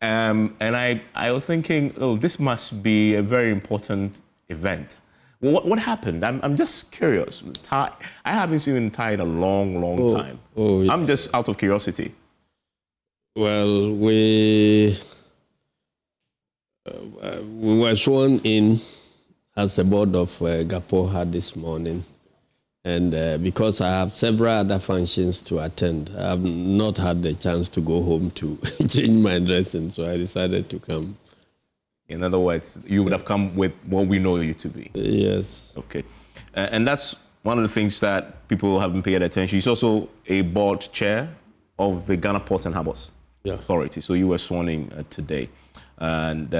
And I was thinking, oh, this must be a very important event. Well, what happened? I'm just curious. I haven't seen Thai in a long time. Yeah. I'm just out of curiosity. Well, we were sworn in as a board of Gapoha this morning. And because I have several other functions to attend, I have not had the chance to go home to change my dressing, so I decided to come. In other words, you would have come with what we know you to be. Yes. Okay. And that's one of the things that people haven't paid attention. He's also a board chair of the Ghana Ports and Harbours Authority. So you were sworn in today. And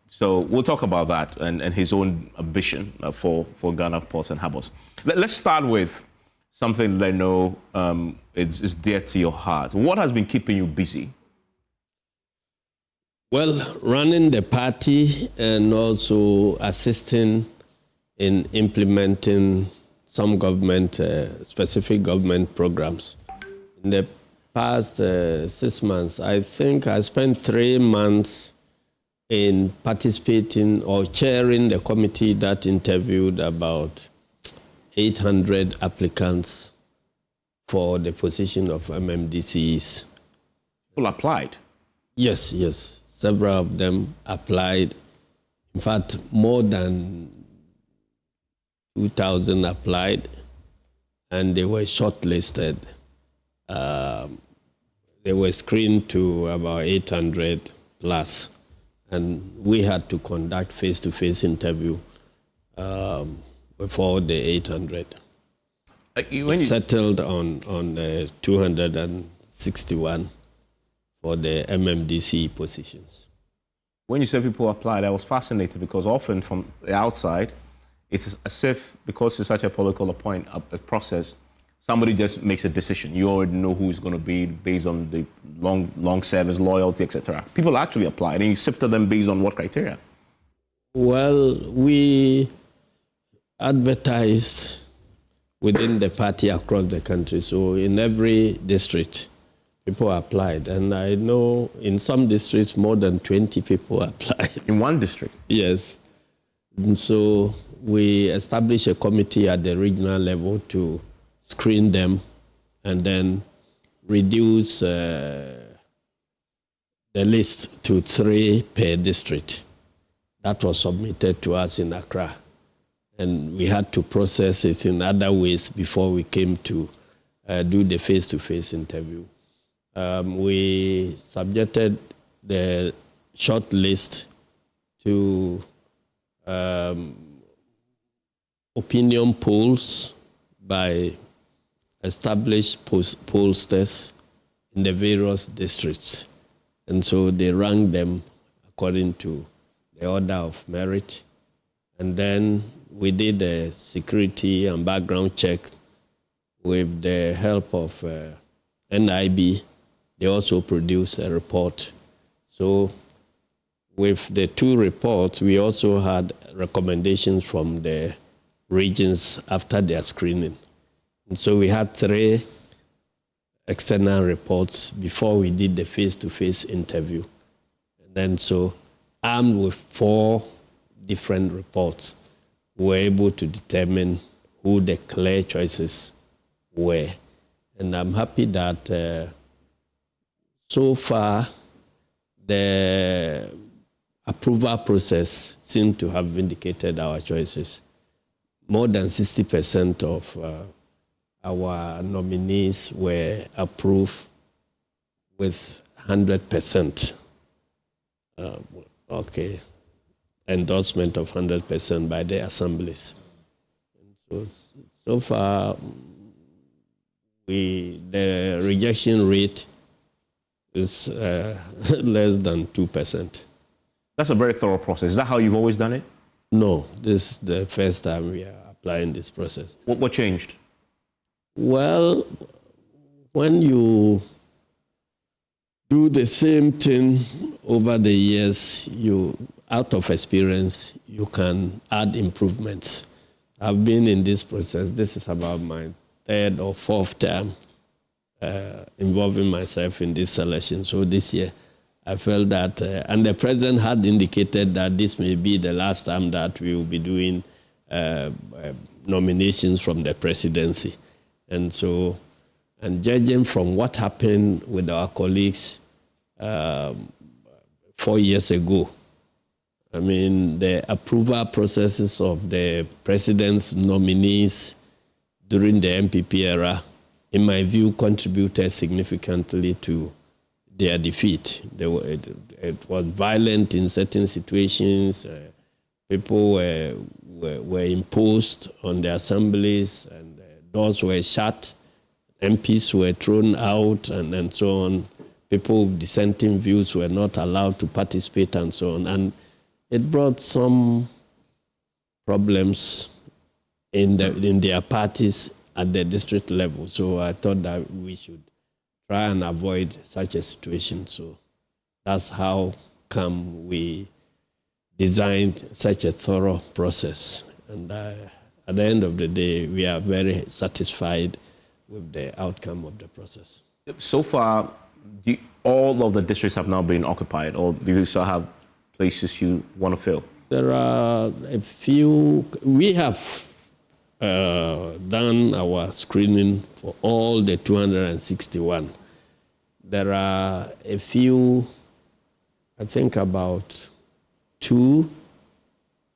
so we'll talk about that and his own ambition for Ghana Ports and Harbours. Let's start with something that I know is dear to your heart. What has been keeping you busy? Well, running the party and also assisting in implementing some government, specific government programs. In the past 6 months, I think I spent 3 months in participating or chairing the committee that interviewed about 800 applicants for the position of MMDCEs. People applied? Yes. Several of them applied. In fact, more than 2,000 applied, and they were shortlisted. They were screened to about 800 plus, and we had to conduct face-to-face interview with all the 800. Settled on 261 for the MMDCE positions. When you say people applied, I was fascinated because often from the outside, it's as if because it's such a political process, somebody just makes a decision. You already know who's going to be based on the long service, loyalty, etc. People actually applied, and you sifted them based on what criteria? Well, we advertised within the party across the country. So in every district, people applied. And I know in some districts, more than 20 people applied. In one district? Yes. And so we established a committee at the regional level to screen them and then reduce the list to 3 per district. That was submitted to us in Accra. And we had to process it in other ways before we came to do the face-to-face interview. We subjected the short list to opinion polls by established pollsters in the various districts. And so they ranked them according to the order of merit. And then we did a security and background check with the help of NIB. They also produced a report. So with the 2 reports, we also had recommendations from the regions after their screening. And so we had 3 external reports before we did the face-to-face interview. And then so armed with 4 different reports, we were able to determine who the clear choices were. And I'm happy that so far, the approval process seemed to have vindicated our choices. More than 60% of our nominees were approved with 100%. Endorsement of 100% by the assemblies. And so far, the rejection rate is less than 2%. That's a very thorough process. Is that how you've always done it? No, this is the first time we are applying this process. What changed? Well, when you do the same thing over the years, out of experience, you can add improvements. I've been in this process. This is about my 3rd or 4th time involving myself in this selection. So this year, I felt that, and the president had indicated that this may be the last time that we will be doing nominations from the presidency. And so, and judging from what happened with our colleagues 4 years ago, I mean, the approval processes of the president's nominees during the NPP era, in my view, contributed significantly to their defeat. It was violent in certain situations. People were imposed on the assemblies, and doors were shut. MPs were thrown out, and so on. People with dissenting views were not allowed to participate, and so on. And it brought some problems in their parties at the district level. So I thought that we should try and avoid such a situation. So that's how come we designed such a thorough process. And at the end of the day, we are very satisfied with the outcome of the process. So far, all of the districts have now been occupied, or do you still have places you want to fill? There are a few. We have done our screening for all the 261. There are a few, I think about 2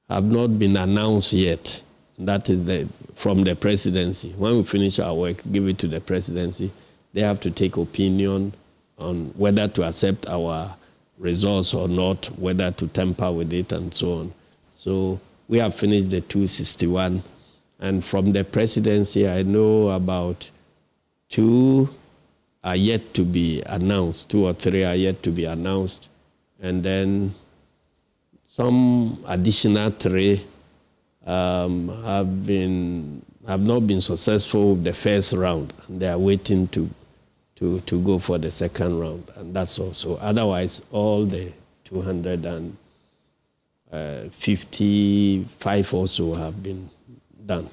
have not been announced yet. That is from the presidency. When we finish our work, give it to the presidency. They have to take opinion on whether to accept our results or not, whether to tamper with it, and so on. So we have finished the 261. And from the presidency, I know about 2 are yet to be announced. 2 or 3 are yet to be announced. And then some additional 3 have not been successful with the first round, and they are waiting to go for the second round, and that's also. Otherwise, all the 255 also have been done.